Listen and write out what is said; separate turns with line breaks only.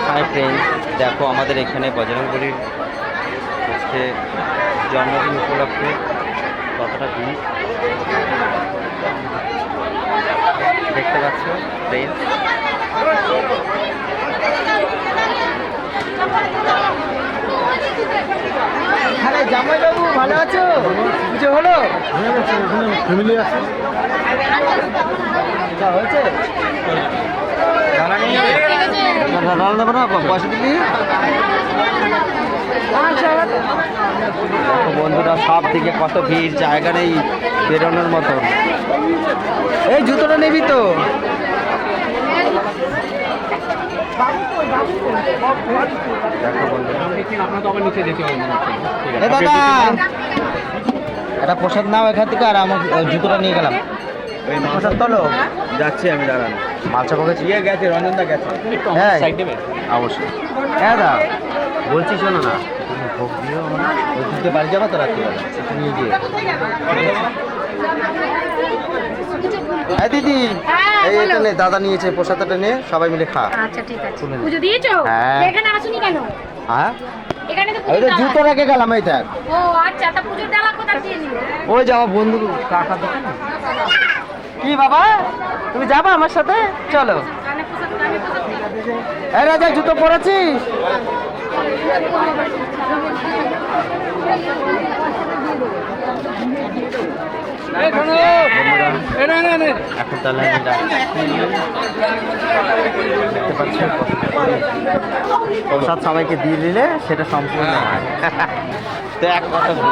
Hi friends, দেখো আমাদের এখানে বজরংবলীর আজকে জন্মদিন উপলক্ষে কতটা ভিড় দেখতে পাচ্ছ ফ্রেন্ডস।
আরে জামাইবাবু ভালো আছো? কিছু হলো?
ফ্যামিলি আছে
যা হয়েছে
রান্না দেবো না, পয়সা দিবি। দেখো বন্ধুরা, সব দিকে কত ভিড়, জায়গা নেই বেরোনোর মতন।
এই জুতোটা নিবি তো?
দেখো বন্ধুরা,
এ দাদা একটা প্রসাদ নাও এখান থেকে, আর আমার জুতোটা নিয়ে গেলাম। প্রসাদ তোলো।
যাচ্ছি আমি, দাঁড়ান।
মালসা পকে
ইয়ে গেছে, রঞ্জনদা গেছে।
হ্যাঁ
অবশ্যই।
হ্যাঁ দা
বলছি শোনো না,
ভোগ দিও আমরা ওই দিকে বাড়ি যাবো তো রাত্রিবেলা নিয়ে গিয়ে। হ্যাঁ দিদি, এই এটা নে, দাদা নিয়েছে প্রসাদটা নে, সবাই মিলে খা।
আচ্ছা ঠিক আছে।
শুনে নে।
পুজো দিয়েছো?
হ্যাঁ।
এখানে আসুনি কেন?
হ্যাঁ
এখানে তো
ওই
পুজো
তো জুতো রেখে গেলাম এইটা।
ও আচ্ছা, তা পুজোর ডালা কোথায় দিয়ে নিলে?
ওই যে আমার বন্ধু কাকা দোকানে। কি বাবা, তুমি যাবা আমার সাথে? চলো।
কানে পোশাক
এই রাজা, জুতো পরেছিস?
এখন তাহলে আমি দেখতে পাচ্ছি
প্রসাদ সবাইকে দিয়ে দিলে সেটা সম্পূর্ণ হয়।
তো এক কথা বলি,